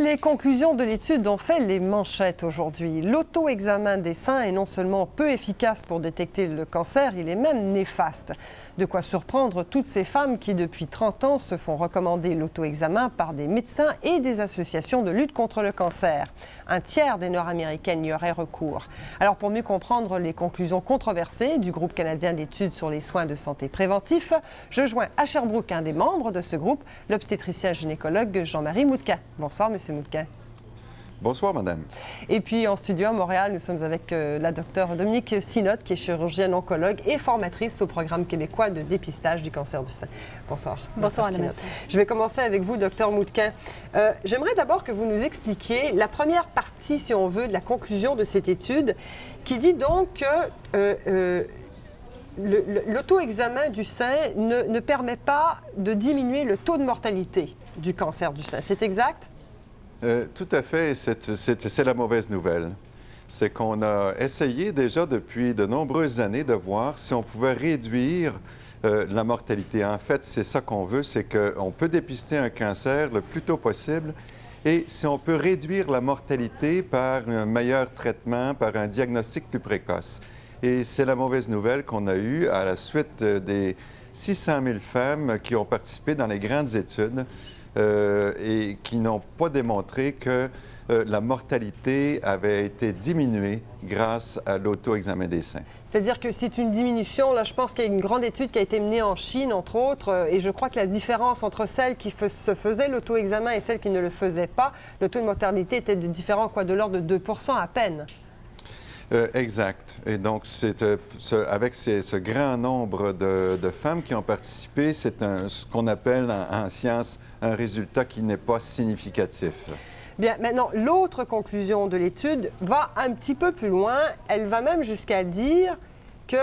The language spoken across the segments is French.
Les conclusions de l'étude ont fait les manchettes aujourd'hui. L'auto-examen des seins est non seulement peu efficace pour détecter le cancer, il est même néfaste. De quoi surprendre toutes ces femmes qui, depuis 30 ans, se font recommander l'auto-examen par des médecins et des associations de lutte contre le cancer. Un tiers des Nord-Américaines y aurait recours. Alors, pour mieux comprendre les conclusions controversées du groupe canadien d'études sur les soins de santé préventifs, je joins à Sherbrooke un des membres de ce groupe, l'obstétricien gynécologue Jean-Marie Moutquin. Bonsoir, Monsieur Moutquin. Bonsoir, madame. Et puis en studio à Montréal, nous sommes avec la docteure Dominique Sinotte, qui est chirurgienne oncologue et formatrice au programme québécois de dépistage du cancer du sein. Bonsoir. Bonsoir, Madame. Je vais commencer avec vous, docteur Moutquin. J'aimerais d'abord que vous nous expliquiez la première partie, si on veut, de la conclusion de cette étude, qui dit donc que l'auto-examen du sein ne permet pas de diminuer le taux de mortalité du cancer du sein. C'est exact? Tout à fait. C'est la mauvaise nouvelle. C'est qu'on a essayé déjà depuis de nombreuses années de voir si on pouvait réduire la mortalité. En fait, c'est ça qu'on veut, c'est qu'on peut dépister un cancer le plus tôt possible et si on peut réduire la mortalité par un meilleur traitement, par un diagnostic plus précoce. Et c'est la mauvaise nouvelle qu'on a eue à la suite des 600 000 femmes qui ont participé dans les grandes études et qui n'ont pas démontré que la mortalité avait été diminuée grâce à l'auto-examen des seins. C'est-à-dire que c'est une diminution. Là, je pense qu'il y a une grande étude qui a été menée en Chine, entre autres, et je crois que la différence entre celles qui se faisaient l'auto-examen et celles qui ne le faisaient pas, le taux de mortalité était différent, de l'ordre de 2% à peine. Exact. Et donc, avec ce grand nombre de femmes qui ont participé, c'est ce qu'on appelle en science un résultat qui n'est pas significatif. Bien, maintenant, l'autre conclusion de l'étude va un petit peu plus loin. Elle va même jusqu'à dire que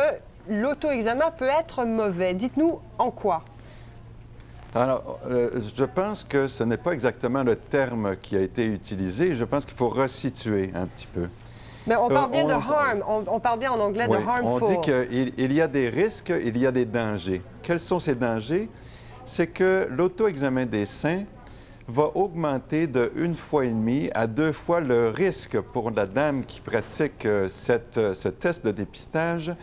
l'auto-examen peut être mauvais. Dites-nous en quoi? Alors, je pense que ce n'est pas exactement le terme qui a été utilisé. Je pense qu'il faut resituer un petit peu. Mais on parle bien de harm, on parle bien en anglais de harmful. On dit qu'il y a des risques, il y a des dangers. Quels sont ces dangers? C'est que l'auto-examen des seins va augmenter de 1,5 fois à 2 fois le risque pour la dame qui pratique ce test de dépistage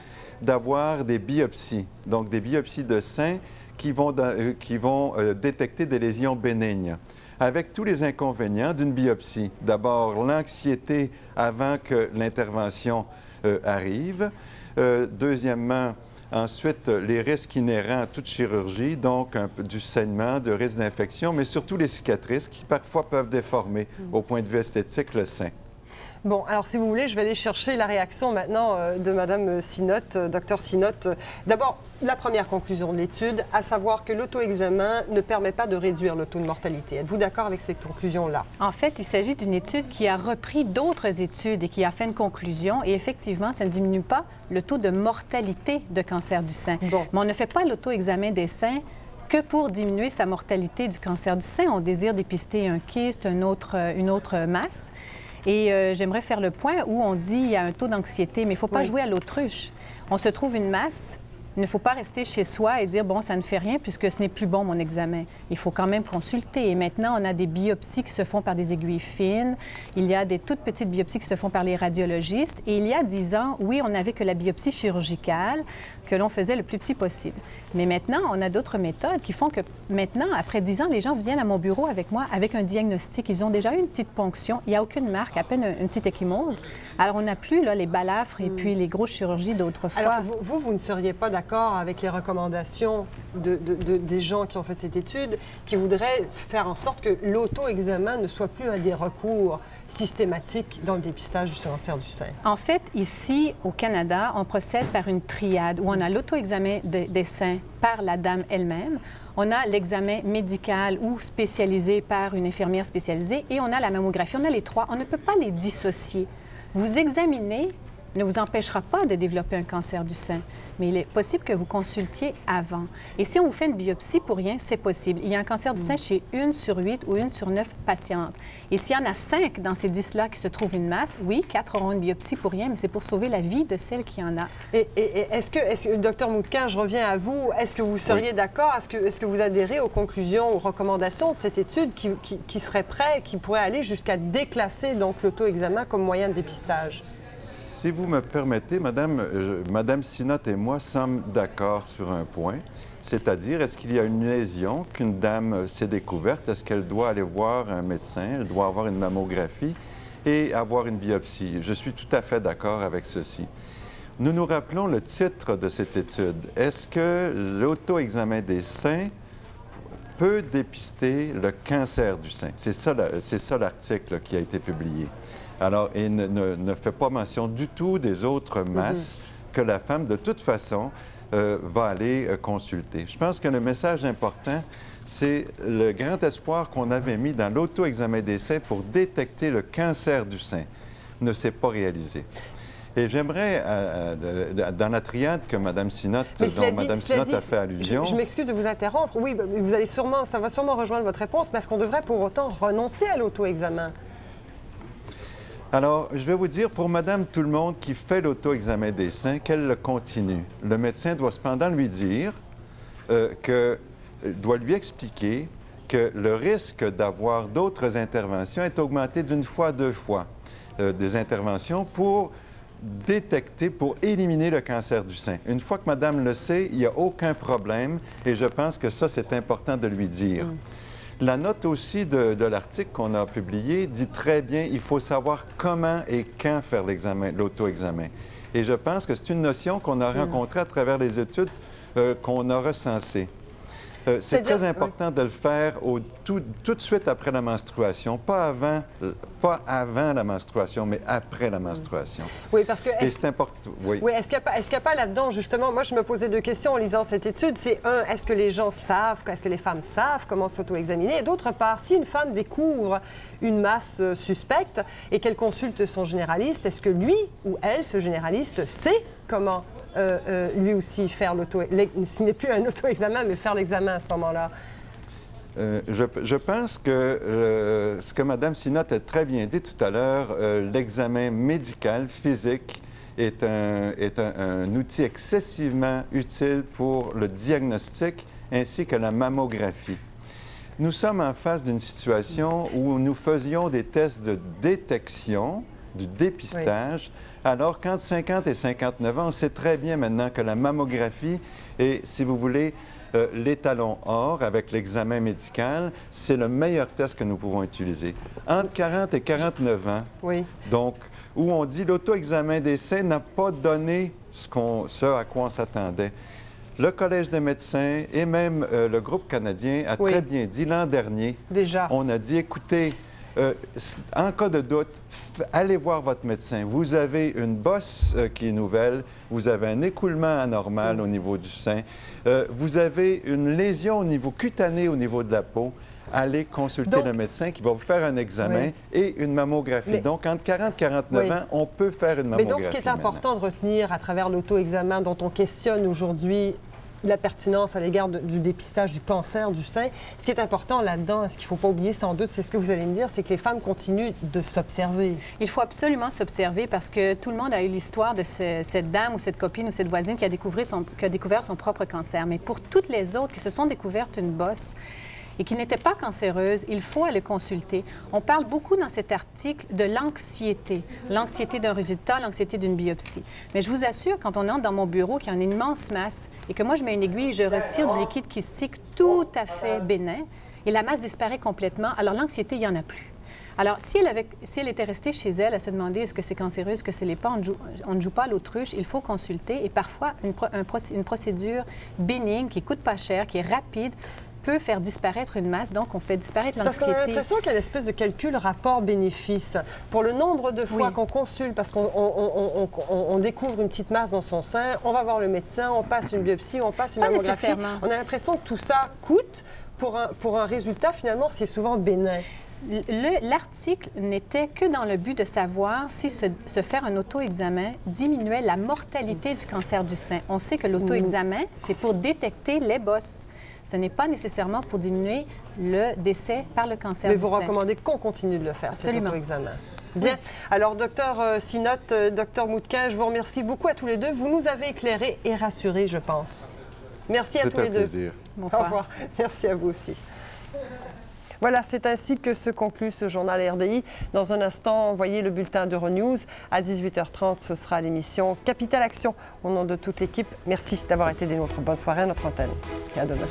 d'avoir des biopsies, donc des biopsies de seins qui vont détecter des lésions bénignes, avec tous les inconvénients d'une biopsie. D'abord, l'anxiété avant que l'intervention arrive. Deuxièmement, ensuite, les risques inhérents à toute chirurgie, donc du saignement, de risque d'infection, mais surtout les cicatrices qui parfois peuvent déformer au point de vue esthétique le sein. Bon, alors si vous voulez, je vais aller chercher la réaction maintenant de Mme Sinotte, Dr Sinotte. D'abord, la première conclusion de l'étude, à savoir que l'auto-examen ne permet pas de réduire le taux de mortalité. Êtes-vous d'accord avec cette conclusion-là? En fait, il s'agit d'une étude qui a repris d'autres études et qui a fait une conclusion. Et effectivement, ça ne diminue pas le taux de mortalité de cancer du sein. Bon. Mais on ne fait pas l'auto-examen des seins que pour diminuer sa mortalité du cancer du sein. On désire dépister un kyste, une autre masse. Et j'aimerais faire le point où on dit qu'il y a un taux d'anxiété, mais il ne faut pas jouer à l'autruche. On se trouve une masse, il ne faut pas rester chez soi et dire « bon, ça ne fait rien puisque ce n'est plus bon mon examen ». Il faut quand même consulter. Et maintenant, on a des biopsies qui se font par des aiguilles fines. Il y a des toutes petites biopsies qui se font par les radiologistes. Et il y a 10 ans, oui, on n'avait que la biopsie chirurgicale que l'on faisait le plus petit possible. Mais maintenant, on a d'autres méthodes qui font que maintenant, après 10 ans, les gens viennent à mon bureau avec moi avec un diagnostic. Ils ont déjà eu une petite ponction. Il n'y a aucune marque, à peine une petite ecchymose. Alors, on n'a plus là, les balafres et puis les grosses chirurgies d'autrefois. Alors, vous ne seriez pas d'accord avec les recommandations des gens qui ont fait cette étude, qui voudraient faire en sorte que l'auto-examen ne soit plus un des recours systématiques dans le dépistage du cancer du sein? En fait, ici, au Canada, on procède par une triade où on a l'auto-examen des seins par la dame elle-même, on a l'examen médical ou spécialisé par une infirmière spécialisée et on a la mammographie. On a les trois. On ne peut pas les dissocier. Vous examiner ne vous empêchera pas de développer un cancer du sein. mais il est possible que vous consultiez avant. Et si on vous fait une biopsie pour rien, c'est possible. Il y a un cancer du sein chez 1 sur 8 ou 1 sur 9 patientes. Et s'il y en a 5 dans ces 10-là qui se trouvent une masse, oui, 4 auront une biopsie pour rien, mais c'est pour sauver la vie de celle qui en a. Et est-ce que, Dr Moutquin, je reviens à vous, est-ce que vous seriez d'accord, est-ce que vous adhérez aux conclusions, aux recommandations de cette étude qui serait prêt, qui pourrait aller jusqu'à déclasser donc l'auto-examen comme moyen de dépistage? Si vous me permettez, Madame Sinnott et moi sommes d'accord sur un point, c'est-à-dire, est-ce qu'il y a une lésion qu'une dame s'est découverte? Est-ce qu'elle doit aller voir un médecin? Elle doit avoir une mammographie et avoir une biopsie? Je suis tout à fait d'accord avec ceci. Nous nous rappelons le titre de cette étude. Est-ce que l'auto-examen des seins peut dépister le cancer du sein? C'est ça l'article qui a été publié. Alors, il ne fait pas mention du tout des autres masses que la femme, de toute façon, va aller consulter. Je pense que le message important, c'est le grand espoir qu'on avait mis dans l'auto-examen des seins pour détecter le cancer du sein ne s'est pas réalisé. Et j'aimerais, dans la triade que Mme Sinnott, dont Mme Sinnott a fait allusion... Je m'excuse de vous interrompre. Oui, vous allez ça va sûrement rejoindre votre réponse, parce qu'on devrait pour autant renoncer à l'auto-examen. Alors, je vais vous dire, pour Madame Tout-le-Monde qui fait l'auto-examen des seins, qu'elle le continue. Le médecin doit cependant lui dire doit lui expliquer que le risque d'avoir d'autres interventions est augmenté d'1 fois à 2 fois des interventions pour détecter, pour éliminer le cancer du sein. Une fois que Madame le sait, il n'y a aucun problème et je pense que ça, c'est important de lui dire. La note aussi de l'article qu'on a publié dit très bien, il faut savoir comment et quand faire l'auto-examen. Et je pense que c'est une notion qu'on a rencontrée à travers les études qu'on a recensées. C'est très important de le faire tout de suite après la menstruation, pas avant la menstruation, mais après la menstruation. Oui, parce que... c'est important. Oui. Oui, est-ce qu'il n'y a pas là-dedans, justement, moi je me posais 2 questions en lisant cette étude. C'est est-ce que les gens savent, est-ce que les femmes savent comment s'auto-examiner? Et d'autre part, si une femme découvre une masse suspecte et qu'elle consulte son généraliste, est-ce que lui ou elle, ce généraliste, sait comment lui aussi faire ce n'est plus un auto-examen, mais faire l'examen à ce moment-là? Je pense que ce que Mme Sinnott a très bien dit tout à l'heure, l'examen médical, physique, est un outil excessivement utile pour le diagnostic ainsi que la mammographie. Nous sommes en face d'une situation où nous faisions des tests de détection, du dépistage, alors qu'entre 50 et 59 ans, on sait très bien maintenant que la mammographie est, si vous voulez, l'étalon or avec l'examen médical, c'est le meilleur test que nous pouvons utiliser. Entre 40 et 49 ans, donc, où on dit l'auto-examen des seins n'a pas donné ce à quoi on s'attendait. Le Collège des médecins et même le groupe canadien a très bien dit l'an dernier. Déjà. On a dit, écoutez, en cas de doute, allez voir votre médecin. Vous avez une bosse qui est nouvelle, vous avez un écoulement anormal au niveau du sein, vous avez une lésion au niveau cutané, au niveau de la peau. Allez consulter le médecin qui va vous faire un examen et une mammographie. Donc, entre 40 et 49 ans, on peut faire une mammographie. Mais donc, ce qui est important de retenir à travers l'auto-examen dont on questionne aujourd'hui la pertinence à l'égard du dépistage du cancer du sein. Ce qui est important là-dedans, ce qu'il ne faut pas oublier, sans doute, c'est ce que vous allez me dire, c'est que les femmes continuent de s'observer. Il faut absolument s'observer parce que tout le monde a eu l'histoire de cette dame ou cette copine ou cette voisine qui a découvert son propre cancer. Mais pour toutes les autres qui se sont découvertes une bosse et qui n'étaient pas cancéreuses, il faut aller consulter. On parle beaucoup dans cet article de l'anxiété d'un résultat, l'anxiété d'une biopsie. Mais je vous assure, quand on entre dans mon bureau, qu'il y a une immense masse et que moi, je mets une aiguille et je retire du liquide kystique tout à fait bénin et la masse disparaît complètement, alors l'anxiété, il n'y en a plus. Alors, si elle était restée chez elle à se demander est-ce que c'est cancéreux, est-ce que ce n'est pas, on ne joue pas à l'autruche, il faut consulter et parfois une procédure bénigne qui ne coûte pas cher, qui est rapide, peut faire disparaître une masse, donc on fait disparaître l'anxiété. Parce qu'on a l'impression qu'il y a une espèce de calcul rapport-bénéfice. Pour le nombre de fois qu'on consulte, parce qu'on découvre une petite masse dans son sein, on va voir le médecin, on passe une biopsie, on passe une mammographie. On a l'impression que tout ça coûte pour un résultat, finalement, c'est souvent bénin. L'article n'était que dans le but de savoir si se faire un auto-examen diminuait la mortalité du cancer du sein. On sait que l'auto-examen, c'est pour détecter les bosses. Ce n'est pas nécessairement pour diminuer le décès par le cancer Mais du vous sein. recommandez qu'on continue de le faire, cet Absolument. auto-examen. Bien. Alors, docteur Sinotte, docteur Moutquin, je vous remercie beaucoup à tous les deux. Vous nous avez éclairés et rassurés, je pense. Merci à tous les deux. C'est un plaisir. Bonsoir. Au revoir. Merci à vous aussi. Voilà, c'est ainsi que se conclut ce journal RDI. Dans un instant, voyez le bulletin d'Euronews. À 18h30, ce sera l'émission Capital Action. Au nom de toute l'équipe, merci d'avoir été des nôtres. Bonne soirée à notre antenne. Et à demain.